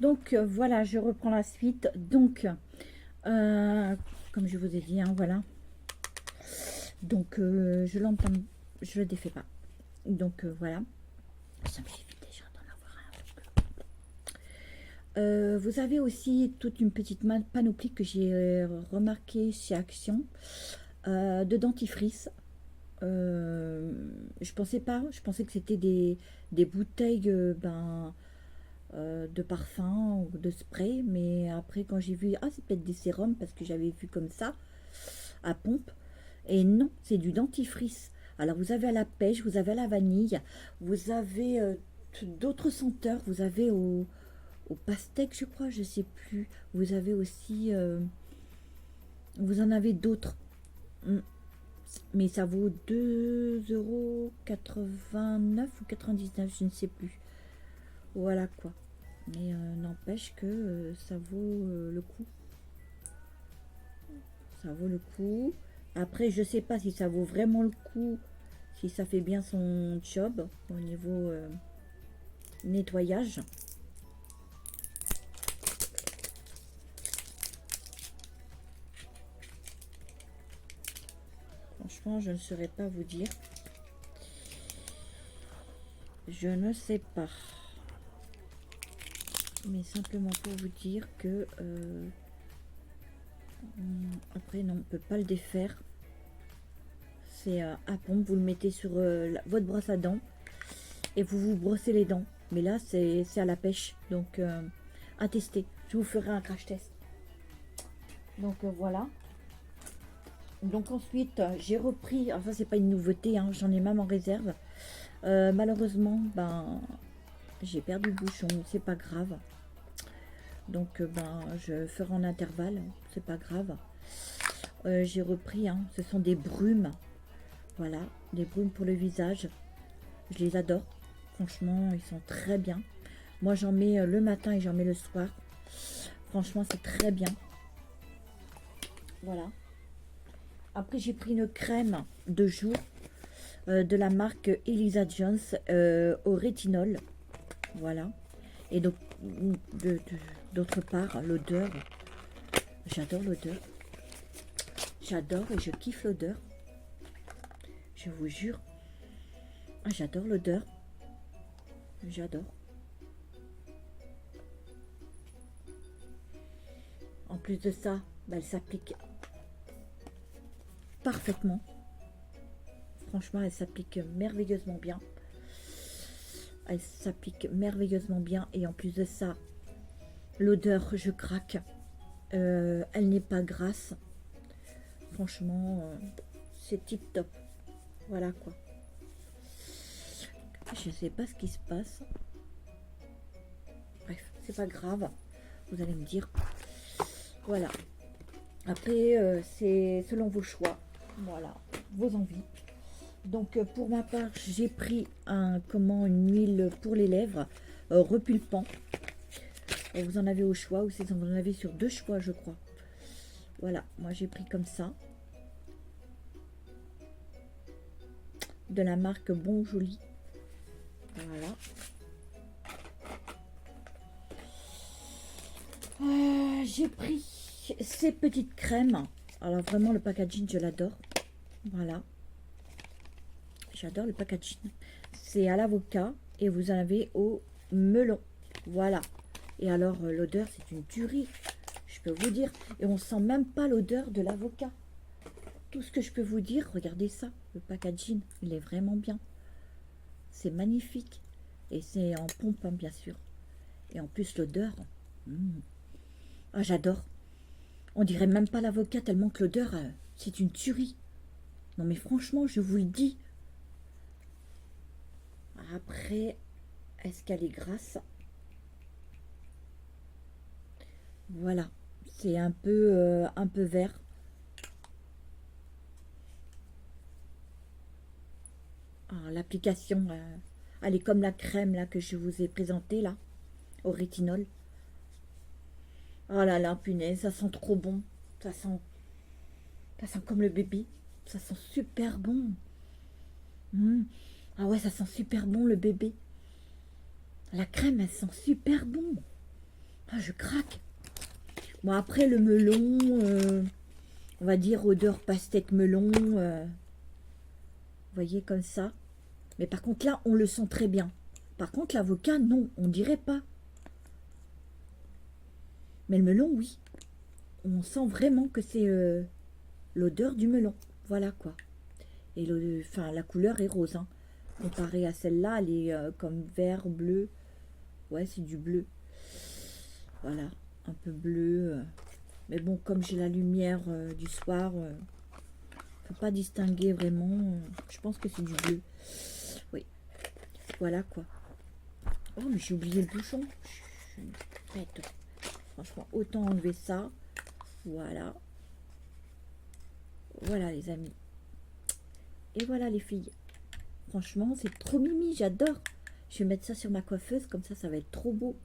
Donc voilà, je reprends la suite. Donc, comme je vous ai dit, hein, voilà. Donc je l'entame, je le défais pas. Donc voilà. Ça me fait vite déjà d'en avoir un. Vous avez aussi toute une petite panoplie que j'ai remarqué chez Action de dentifrice. Je pensais pas, je pensais que c'était des bouteilles de parfum ou de spray, mais après quand j'ai vu, ah c'est peut-être des sérums parce que j'avais vu comme ça à pompe, et non, c'est du dentifrice. Alors vous avez à la pêche, vous avez à la vanille, vous avez d'autres senteurs, vous avez au pastèque je crois, je sais plus, vous avez aussi, vous en avez d'autres. Mm. Mais ça vaut 2,89 € ou 99, je ne sais plus. Voilà quoi. Mais n'empêche que ça vaut le coup. Ça vaut le coup. Après, je sais pas si ça vaut vraiment le coup, si ça fait bien son job au niveau nettoyage. Franchement, je ne saurais pas vous dire. Je ne sais pas. Mais simplement pour vous dire que après non, on peut pas le défaire. C'est à pompe, vous le mettez sur votre brosse à dents et vous vous brossez les dents. Mais là, c'est à la pêche, donc à tester. Je vous ferai un crash test. Donc voilà. Donc ensuite, j'ai repris, enfin c'est pas une nouveauté, hein, j'en ai même en réserve. Malheureusement, ben, j'ai perdu le bouchon, c'est pas grave. Donc ben, je ferai en intervalle, c'est pas grave. J'ai repris, hein, ce sont des brumes, voilà, des brumes pour le visage. Je les adore, franchement, ils sont très bien. Moi j'en mets le matin et j'en mets le soir. Franchement, c'est très bien. Voilà. Après, j'ai pris une crème de jour de la marque Elisa Jones au rétinol. Voilà. Et donc, d'autre part, l'odeur. J'adore l'odeur. J'adore et je kiffe l'odeur. Je vous jure. Ah, j'adore l'odeur. J'adore. En plus de ça, bah, elle s'applique parfaitement. Franchement, elle s'applique merveilleusement bien. Elle s'applique merveilleusement bien. Et en plus de ça, l'odeur, je craque. Elle n'est pas grasse. Franchement, c'est tip top. Voilà quoi. Je sais pas ce qui se passe. Bref, c'est pas grave. Vous allez me dire. Voilà. Après, c'est selon vos choix. Voilà, vos envies. Donc pour ma part, j'ai pris une huile pour les lèvres repulpant. Et vous en avez au choix, ou si vous en avez sur deux choix, je crois. Voilà, moi j'ai pris comme ça. De la marque Bon Joli. Voilà. J'ai pris ces petites crèmes. Alors vraiment, le packaging, je l'adore. Voilà. J'adore le packaging. C'est à l'avocat et vous en avez au melon. Voilà. Et alors, l'odeur, c'est une tuerie. Je peux vous dire. Et on sent même pas l'odeur de l'avocat. Tout ce que je peux vous dire, regardez ça. Le packaging, il est vraiment bien. C'est magnifique. Et c'est en pompe, hein, bien sûr. Et en plus, l'odeur. Ah, j'adore. On dirait même pas l'avocat tellement que l'odeur, c'est une tuerie. Non mais franchement, je vous le dis. Après, est-ce qu'elle est grasse? Voilà. C'est un peu vert. Ah, l'application, elle est comme la crème là que je vous ai présentée là, au rétinol. Oh là là, punaise, ça sent trop bon. Ça sent comme le bébé. Ça sent super bon. Ah ouais, ça sent super bon le bébé. La crème, elle sent super bon. Ah, je craque. Bon, après, le melon, on va dire odeur pastèque melon. Vous voyez, comme ça. Mais par contre, là, on le sent très bien. Par contre, l'avocat, non, on dirait pas. Mais le melon, oui. On sent vraiment que c'est l'odeur du melon. Voilà, quoi. Et enfin, la couleur est rose, hein. Comparée à celle-là, elle est comme vert, bleu. Ouais, c'est du bleu. Voilà, un peu bleu. Mais bon, comme j'ai la lumière du soir, on ne peut pas distinguer vraiment. Je pense que c'est du bleu. Oui, voilà quoi. Oh, mais j'ai oublié le bouchon. Je suis bête. Franchement, autant enlever ça. Voilà. Voilà les amis. Et voilà les filles. Franchement, c'est trop mimi, j'adore. Je vais mettre ça sur ma coiffeuse, comme ça va être trop beau.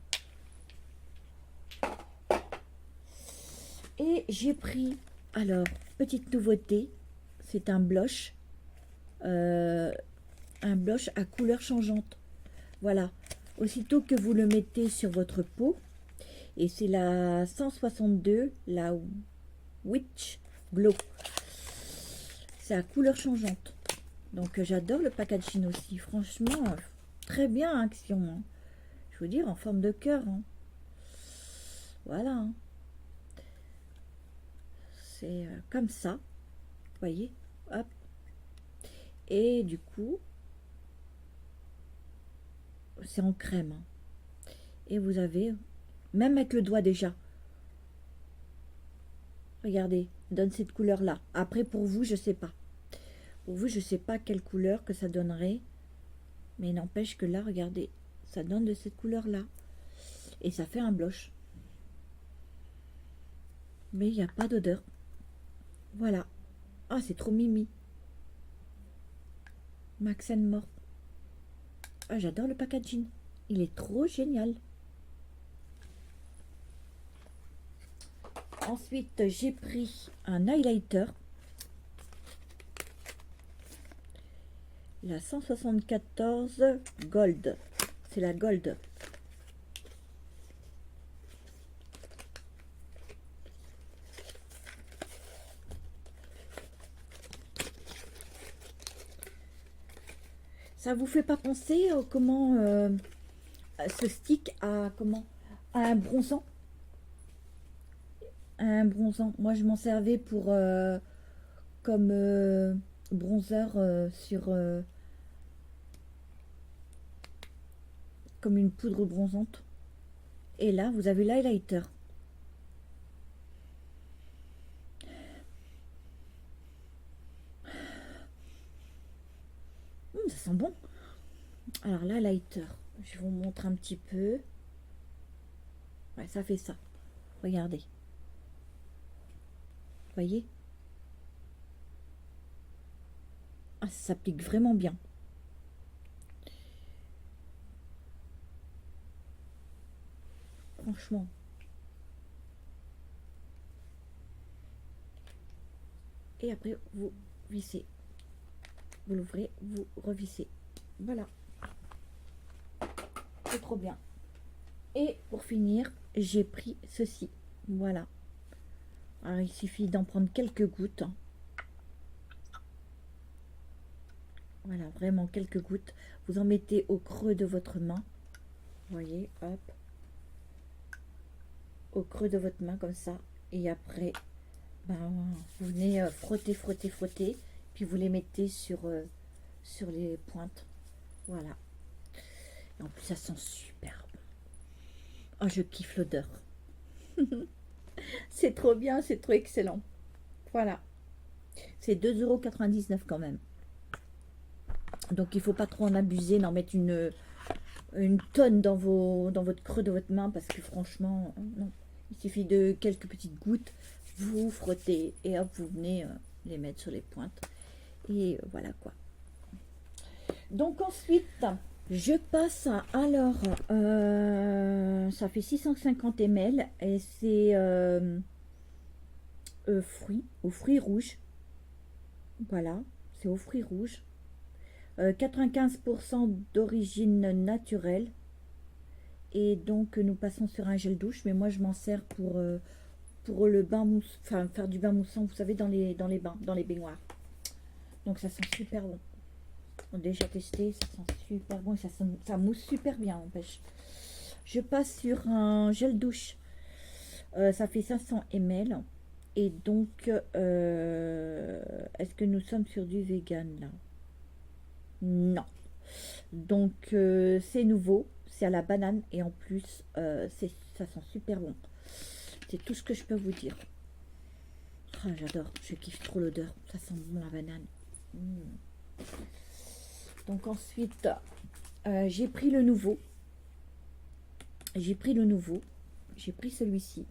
Et j'ai pris, alors, petite nouveauté, c'est un blush à couleur changeante. Voilà, aussitôt que vous le mettez sur votre peau, et c'est la 162, la Witch Glow. C'est à couleur changeante. Donc j'adore le packaging aussi, franchement, très bien action. Hein. Je veux dire, en forme de cœur. Hein. Voilà. Hein. C'est comme ça, vous voyez, hop. Et du coup, c'est en crème. Hein. Et vous avez, même avec le doigt déjà, regardez, donne cette couleur-là. Après, pour vous, je sais pas. Pour vous, je sais pas quelle couleur que ça donnerait. Mais n'empêche que là, regardez, ça donne de cette couleur-là. Et ça fait un blush. Mais il n'y a pas d'odeur. Voilà. Ah, c'est trop mimi. Max More. Ah, j'adore le packaging. Il est trop génial. Ensuite, j'ai pris un highlighter. La 174 Gold. C'est la Gold. Ça vous fait pas penser comment ce stick a comment à un bronzant? Un bronzant. Moi, je m'en servais pour comme bronzer sur comme une poudre bronzante. Et là, vous avez l'highlighter. Ça sent bon. Alors l'highlighter, je vous montre un petit peu. Ouais, ça fait ça. Regardez. Voyez? Ah, ça s'applique vraiment bien. Franchement. Et après, vous vissez. Vous l'ouvrez, vous revissez. Voilà. C'est trop bien. Et pour finir, j'ai pris ceci. Voilà. Alors, il suffit d'en prendre quelques gouttes. Voilà, vraiment quelques gouttes. Vous en mettez au creux de votre main. Vous voyez, hop. Au creux de votre main, comme ça. Et après, ben, vous venez frotter, frotter, frotter. Puis vous les mettez sur les pointes. Voilà. Et en plus, ça sent super bon. Oh, je kiffe l'odeur. C'est trop bien, c'est trop excellent. Voilà. C'est 2,99 € quand même. Donc il ne faut pas trop en abuser, d'en mettre une tonne dans votre creux de votre main, parce que franchement, non. Il suffit de quelques petites gouttes, vous frottez et hop, vous venez les mettre sur les pointes. Et voilà quoi. Donc ensuite, je passe à, alors, ça fait 650 ml et c'est aux fruits rouges. Voilà, c'est aux fruits rouges. 95% d'origine naturelle Et donc, nous passons sur un gel douche. Mais moi, je m'en sers pour le bain mousse, enfin, faire du bain moussant, vous savez, dans les bains, dans les baignoires. Donc, ça sent super bon. On a déjà testé, ça sent super bon. Et ça mousse super bien, n'empêche. Je passe sur un gel douche. Ça fait 500 ml. Et donc, est-ce que nous sommes sur du vegan, là? Non. Donc, c'est nouveau. C'est à la banane. Et en plus, ça sent super bon. C'est tout ce que je peux vous dire. Oh, j'adore. Je kiffe trop l'odeur. Ça sent bon la banane. Donc, ensuite, j'ai pris le nouveau. J'ai pris celui-ci.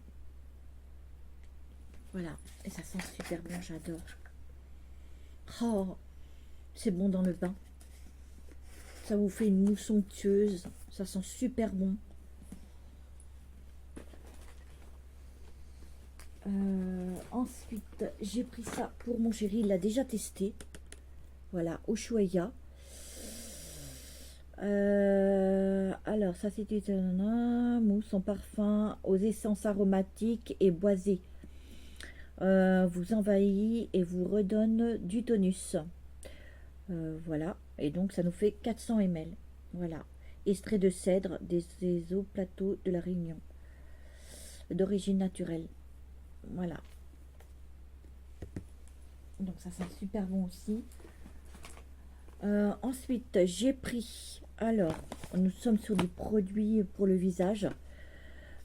Voilà. Et ça sent super bon. J'adore. Oh, c'est bon dans le bain. Ça vous fait une mousse onctueuse. Ça sent super bon. Ensuite, j'ai pris ça pour mon chéri. Il l'a déjà testé. Voilà, Ushuaïa. Alors, ça c'était un mousse en parfum aux essences aromatiques et boisées. Vous envahit et vous redonne du tonus. Voilà, et donc ça nous fait 400 ml. Voilà, extrait de cèdre des eaux plateaux de la Réunion, d'origine naturelle. Voilà. Donc ça sent super bon aussi. Ensuite, j'ai pris... Alors, nous sommes sur du produit pour le visage.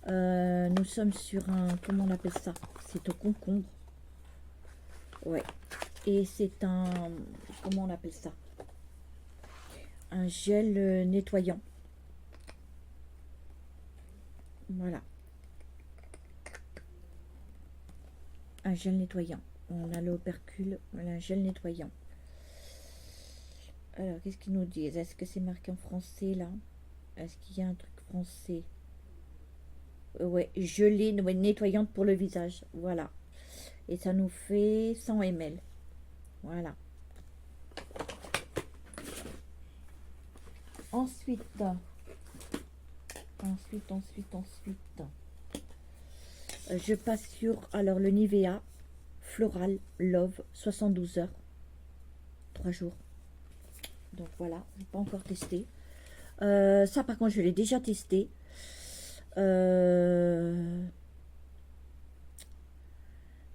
Nous sommes sur un... Comment on appelle ça? C'est au concombre. Ouais. Et c'est un... Comment on appelle ça? Un gel nettoyant. Voilà. Un gel nettoyant. On a l'opercule, voilà, un gel nettoyant. Alors, qu'est-ce qu'ils nous disent? Est-ce que c'est marqué en français, là? Est-ce qu'il y a un truc français? Ouais, gelée nettoyante pour le visage. Voilà. Et ça nous fait 100 ml. Voilà. Ensuite, je passe sur, alors, le Nivea Floral Love 72 heures. 3 jours. Donc voilà, je n'ai pas encore testé. Ça, par contre, je l'ai déjà testé.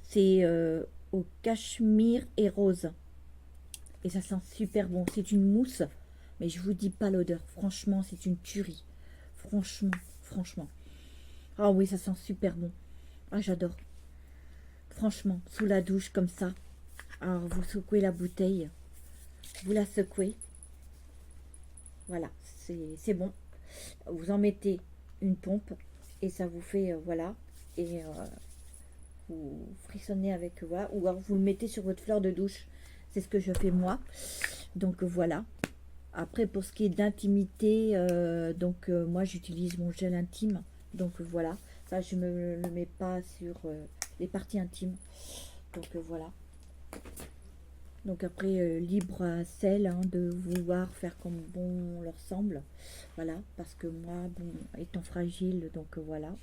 C'est au cachemire et rose. Et ça sent super bon. C'est une mousse, mais je vous dis pas l'odeur. Franchement, c'est une tuerie. Franchement. Ah oui, ça sent super bon. Ah, j'adore. Franchement, sous la douche comme ça. Alors, vous secouez la bouteille. Vous la secouez. Voilà, c'est bon. Vous en mettez une pompe et ça vous fait, voilà. Et vous frissonnez avec, voilà. Ou alors vous le mettez sur votre fleur de douche. C'est ce que je fais moi. Donc voilà. Après, pour ce qui est d'intimité, moi j'utilise mon gel intime. Donc voilà. Ça, je me le mets pas sur les parties intimes. Donc voilà. Donc après, libre à celle de vouloir faire comme bon leur semble. Voilà, parce que moi, bon, étant fragile, donc voilà.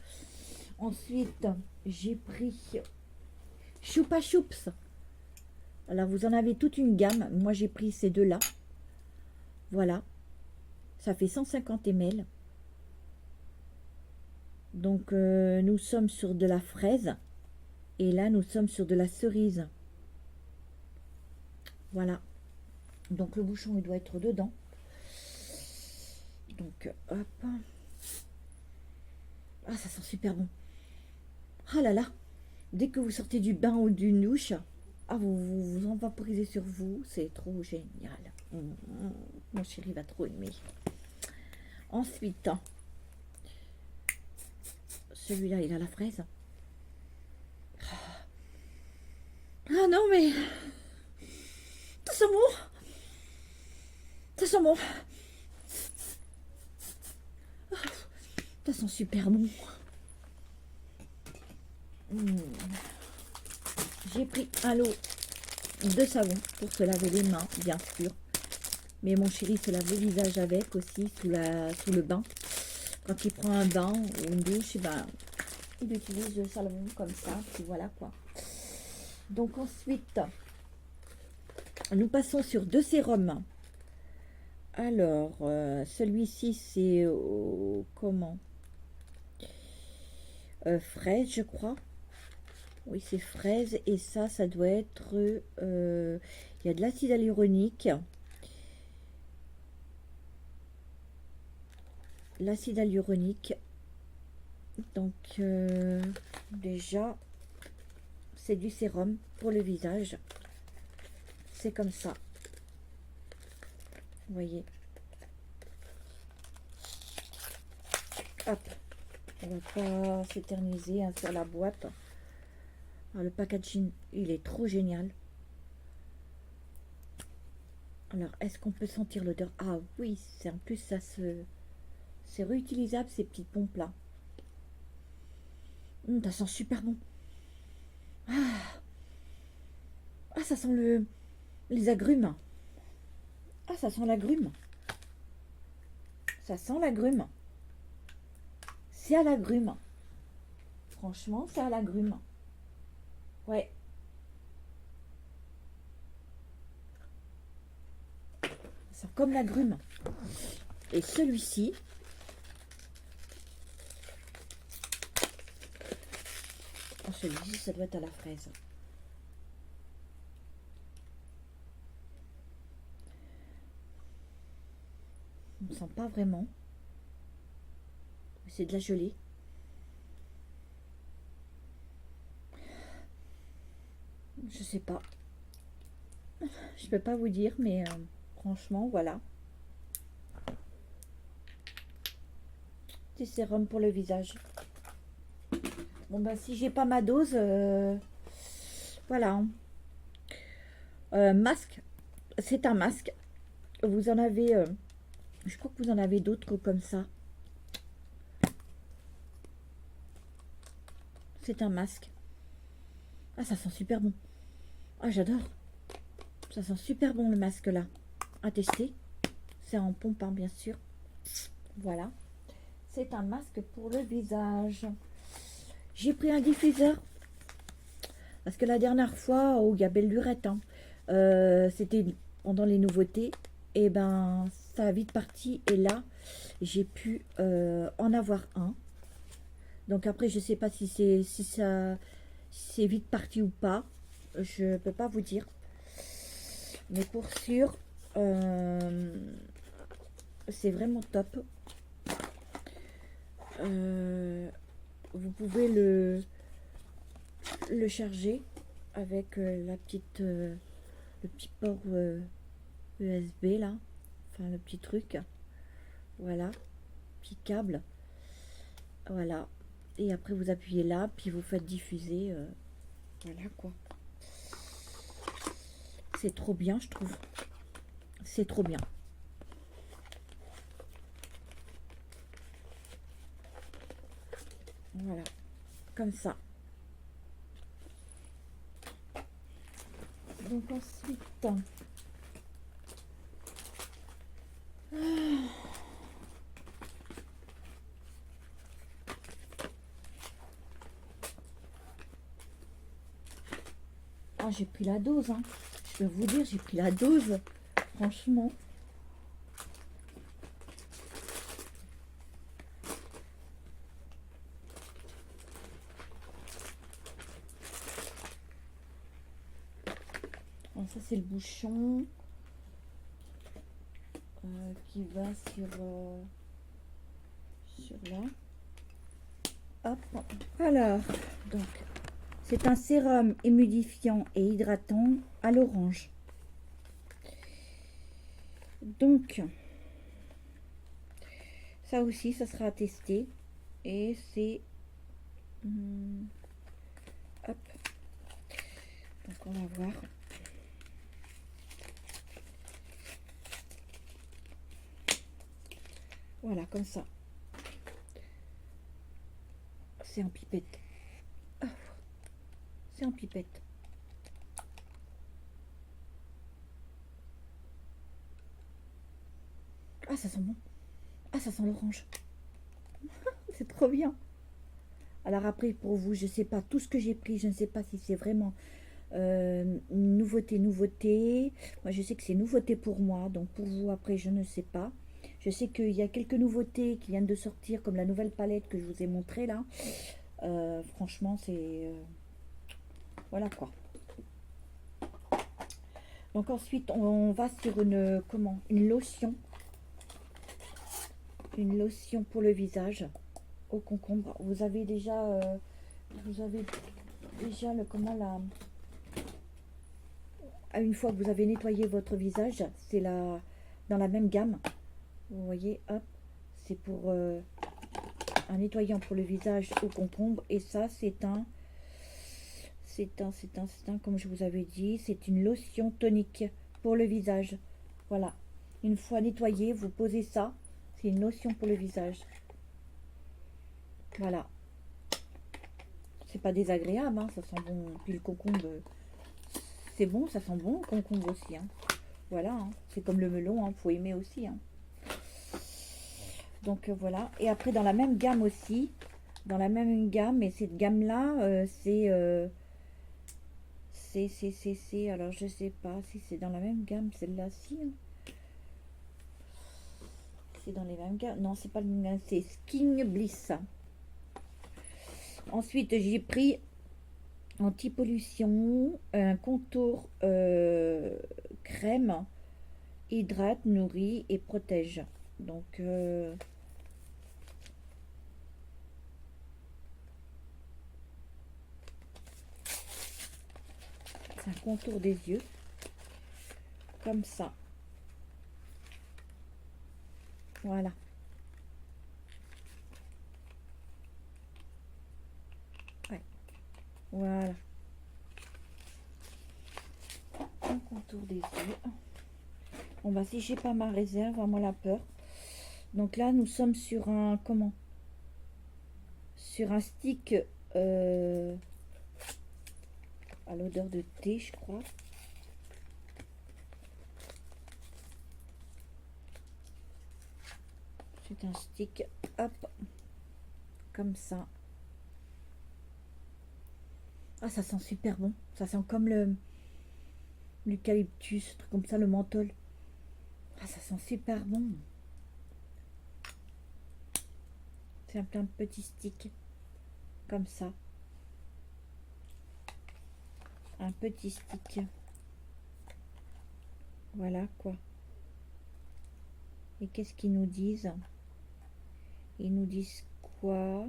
Ensuite, j'ai pris Choupa Choups. Alors, vous en avez toute une gamme. Moi, j'ai pris ces deux-là. Voilà. Ça fait 150 ml. Donc, nous sommes sur de la fraise. Et là, nous sommes sur de la cerise. Voilà. Donc le bouchon, il doit être dedans. Donc, hop. Ah, ça sent super bon. Ah là là. Dès que vous sortez du bain ou d'une douche, ah, vous en vaporisez sur vous. C'est trop génial. Mon chéri va trop aimer. Ensuite, celui-là, il a la fraise. Ah non, mais... Ça sent bon. Ça sent bon. Ça sent super bon. J'ai pris un lot de savon pour se laver les mains, bien sûr. Mais mon chéri se lave le visage avec aussi, sous le bain. Quand il prend un bain ou une douche, eh ben, il utilise le savon comme ça, puis voilà quoi. Donc ensuite, nous passons sur deux sérums. Alors, celui-ci c'est comment fraise, je crois. Oui, c'est fraise et ça doit être. Il y a de l'acide hyaluronique. L'acide hyaluronique. Donc, déjà, c'est du sérum pour le visage. C'est comme ça. Vous voyez. Hop. On va pas s'éterniser hein, sur la boîte. Alors, le packaging, il est trop génial. Alors, est-ce qu'on peut sentir l'odeur? Ah oui, c'est en plus, c'est réutilisable, ces petites pompes là. Ça sent super bon. Ah, ça sent les agrumes. Ah, ça sent l'agrume. Ça sent l'agrume. C'est à l'agrume. Franchement, c'est à l'agrume. Ouais. Ça sent comme l'agrume. Et celui-ci, oh, celui-ci, ça doit être à la fraise. On ne sent pas vraiment. C'est de la gelée. Je sais pas. Je peux pas vous dire, mais franchement, voilà. Petit sérum pour le visage. Bon, ben, si j'ai pas ma dose, voilà. Masque. C'est un masque. Vous en avez, je crois que vous en avez d'autres comme ça. C'est un masque. Ah, ça sent super bon. Ah, j'adore. Ça sent super bon le masque là. À tester. C'est en pompant bien sûr. Voilà. C'est un masque pour le visage. J'ai pris un diffuseur. Parce que la dernière fois, oh, il y a belle lurette. Hein, c'était pendant les nouveautés. Et ben, ça a vite parti. Et là, j'ai pu en avoir un. Donc après, je sais pas si c'est vite parti ou pas. Je peux pas vous dire. Mais pour sûr, c'est vraiment top. Vous pouvez le charger avec la petite le petit port USB là, enfin le petit truc, voilà, petit câble, voilà, et après vous appuyez là, puis vous faites diffuser, voilà quoi. C'est trop bien, je trouve. C'est trop bien. Voilà, comme ça. Donc ensuite, ah, j'ai pris la dose, hein. Je peux vous dire, j'ai pris la dose, franchement. Alors ça c'est le bouchon qui va sur là. Hop. Alors, donc, c'est un sérum humidifiant et hydratant à l'orange. Donc, ça aussi, ça sera à tester. Et c'est... hop. Donc, on va voir. Voilà, comme ça. C'est en pipette. Oh, c'est en pipette. Ah, ça sent bon. Ah, ça sent l'orange. C'est trop bien. Alors après, pour vous, je sais pas, tout ce que j'ai pris, je ne sais pas si c'est vraiment nouveauté, nouveauté. Moi, je sais que c'est nouveauté pour moi, donc pour vous, après, je ne sais pas. Je sais qu'il y a quelques nouveautés qui viennent de sortir, comme la nouvelle palette que je vous ai montrée là. Franchement, c'est... voilà quoi. Donc ensuite, on va sur une, comment, une lotion. Une lotion pour le visage au concombre. Vous avez déjà le, comment, la... Une fois que vous avez nettoyé votre visage, c'est la dans la même gamme. Vous voyez, hop, c'est pour un nettoyant pour le visage au concombre. Et ça, comme je vous avais dit, c'est une lotion tonique pour le visage. Voilà. Une fois nettoyé, vous posez ça. C'est une lotion pour le visage. Voilà. C'est pas désagréable, hein, ça sent bon. Puis le concombre, c'est bon, ça sent bon le concombre aussi. Hein. Voilà, hein. C'est comme le melon, hein, faut aimer aussi. Hein. Donc voilà. Et après dans la même gamme aussi, dans la même gamme, mais cette gamme-là, alors je sais pas si c'est dans la même gamme, celle-là-ci. Hein. C'est dans les mêmes gammes. Non, c'est pas le même gamme, c'est Skin Bliss. Ensuite, j'ai pris anti-pollution, un contour crème, hydrate, nourrit et protège. Donc, c'est un contour des yeux, comme ça. Voilà. Ouais. Voilà. Un contour des yeux. Bon bah si j'ai pas ma réserve, à moi la peur. Donc là, nous sommes sur un, comment? Sur un stick à l'odeur de thé, je crois. C'est un stick, hop, comme ça. Ah, ça sent super bon. Ça sent comme l'eucalyptus, truc comme ça, le menthol. Ah, ça sent super bon. C'est un plein de petits sticks, comme ça. Un petit stick. Voilà quoi. Et qu'est-ce qu'ils nous disent? Ils nous disent quoi?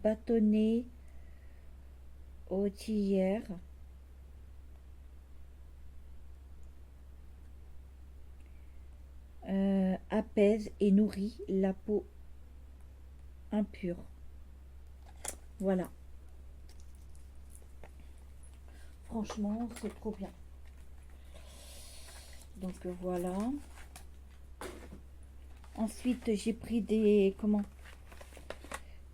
Bâtonnet au tillère. Apaise et nourrit la peau impure. Voilà. Franchement, c'est trop bien. Donc voilà. Ensuite, j'ai pris des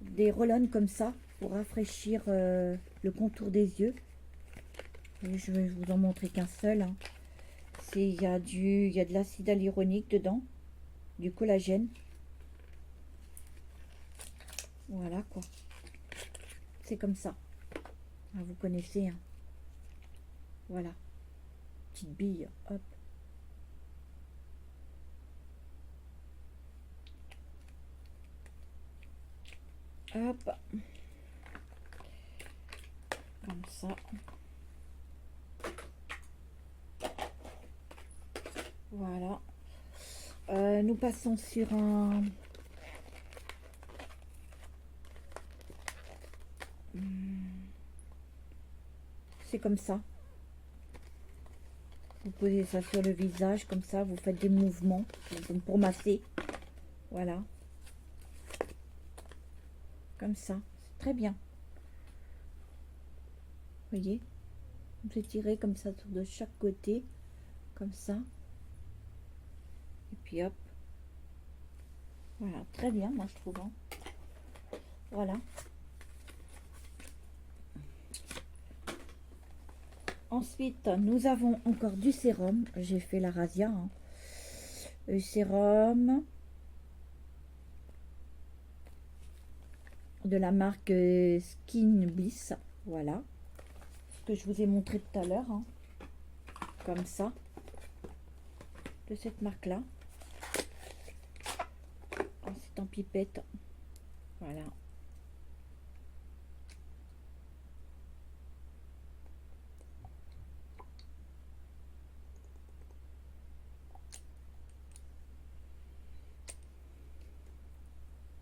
des roll-on comme ça pour rafraîchir le contour des yeux. Et je vais vous en montrer qu'un seul. Hein. Il y a de l'acide hyaluronique dedans, du collagène. Voilà quoi. C'est comme ça. Ah, vous connaissez. Hein. Voilà. Petite bille. Hop. Hop. Comme ça. Voilà. Nous passons sur un... C'est comme ça. Vous posez ça sur le visage, comme ça, vous faites des mouvements pour masser. Voilà. Comme ça. C'est très bien. Vous voyez? Vous étirez comme ça de chaque côté. Comme ça. Et puis hop. Voilà. Très bien, moi je trouve. Hein. Voilà. Ensuite, nous avons encore du sérum. J'ai fait la razzia. Hein. sérum de la marque Skin Bliss. Voilà. Ce que je vous ai montré tout à l'heure. Hein. Comme ça. De cette marque-là. C'est en pipette. Voilà.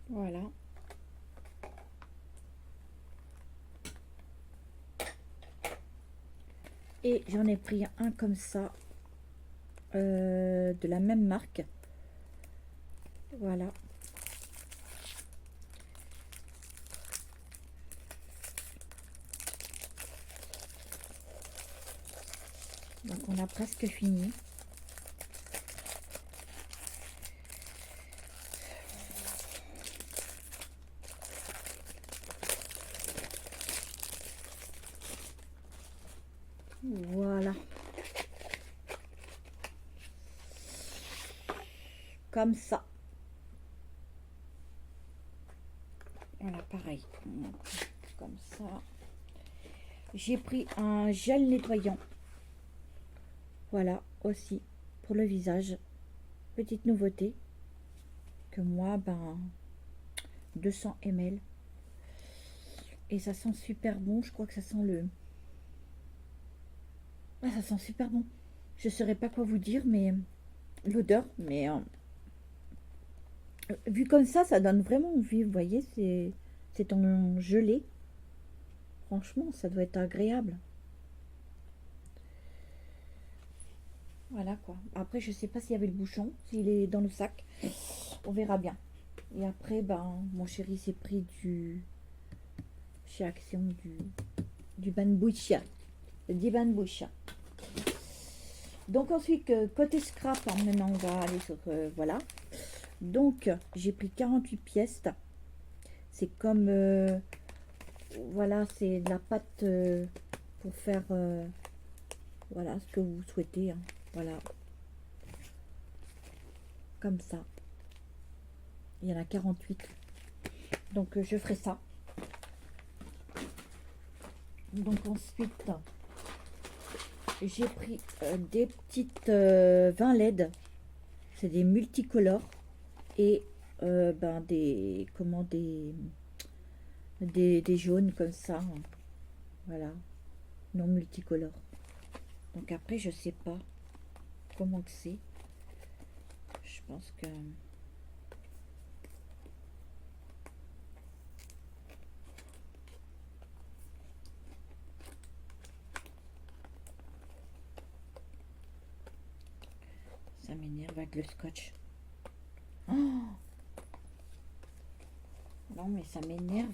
Voilà. Et j'en ai pris un comme ça. De la même marque. Voilà. Donc on a presque fini. Voilà. Comme ça. Voilà, pareil. Comme ça. J'ai pris un gel nettoyant. Voilà, aussi, pour le visage. Petite nouveauté. Que moi, 200 ml. Et ça sent super bon. Je crois que ça sent le... Ah, ça sent super bon. Je ne saurais pas quoi vous dire, mais... L'odeur, mais... vu comme ça donne vraiment envie. Vous voyez, c'est en gelé. Franchement, ça doit être agréable. Voilà quoi. Après, je sais pas s'il y avait le bouchon, s'il est dans le sac. On verra bien. Et après, mon chéri s'est pris chez Action du bamboucha. Du bamboucha. Donc ensuite, côté scrap, maintenant on va aller sur... voilà. Donc, j'ai pris 48 pièces. C'est comme... voilà, c'est de la pâte pour faire... voilà, ce que vous souhaitez. Hein. Voilà. Comme ça. Il y en a 48. Donc, je ferai ça. Donc, ensuite, j'ai pris des petites 20 LED. C'est des multicolores. Et des... Comment des jaunes comme ça. Hein. Voilà. Non multicolores. Donc, après, je sais pas comment que c'est. Je pense que... Ça m'énerve avec le scotch. Oh non, mais ça m'énerve.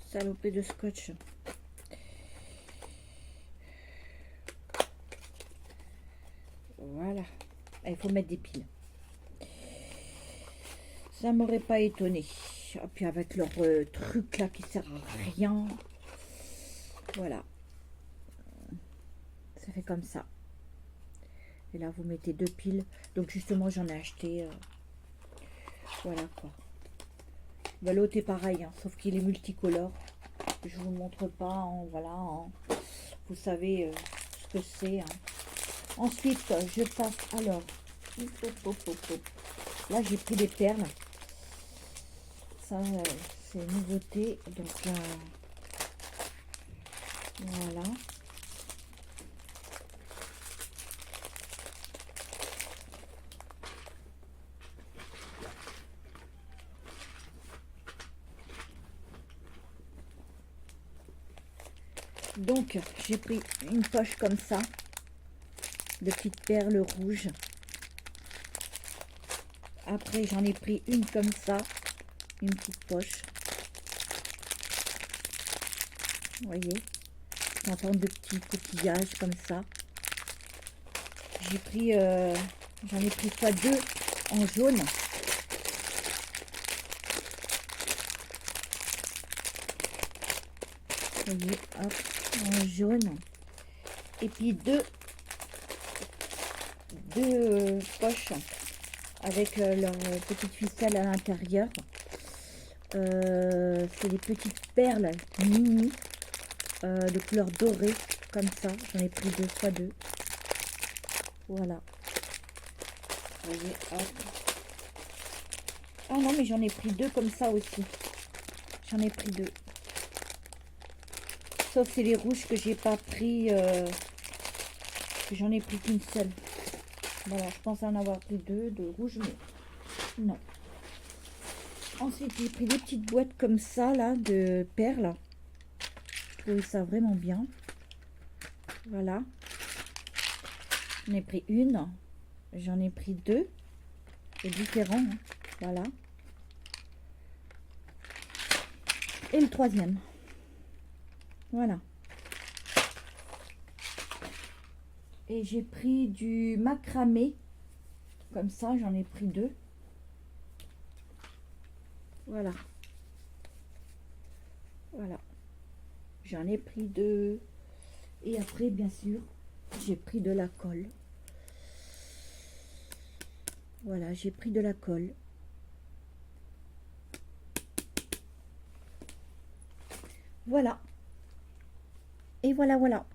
Salopé de scotch. Voilà. Il faut mettre des piles. Ça m'aurait pas étonné. Et puis avec leur truc là qui sert à rien. Voilà. Ça fait comme ça. Et là vous mettez 2 piles. Donc justement j'en ai acheté. Voilà quoi. L'autre est pareil, hein, sauf qu'il est multicolore. Je vous montre pas en voilà. Vous savez ce que c'est. Hein. Ensuite, je passe alors. Là, j'ai pris des perles. Ça, c'est une nouveauté. Donc, voilà. Donc, j'ai pris une poche comme ça. De petites perles rouges. Après, j'en ai pris une comme ça. Une petite poche. Vous voyez. en forme de petits coquillages comme ça. J'ai pris, j'en ai pris fois 2 en jaune. Vous voyez, hop, en jaune. Et puis deux poches avec leur petite ficelle à l'intérieur. C'est des petites perles mini de couleur dorée comme ça. J'en ai pris 2 fois 2. Voilà. Vous voyez, hop. Ah non, mais j'en ai pris 2 comme ça aussi. J'en ai pris 2. Sauf c'est les rouges que j'ai pas pris. Que j'en ai pris qu'une seule. Voilà, je pense en avoir pris 2 de rouge, mais non. Ensuite, j'ai pris des petites boîtes comme ça, là, de perles. Je trouvais ça vraiment bien. Voilà. J'en ai pris une. J'en ai pris 2. C'est différent. Hein. Voilà. Et le troisième. Voilà. Et j'ai pris du macramé. Comme ça, j'en ai pris 2. Voilà. Voilà. J'en ai pris 2. Et après, bien sûr, j'ai pris de la colle. Voilà, j'ai pris de la colle. Voilà. Et voilà, voilà.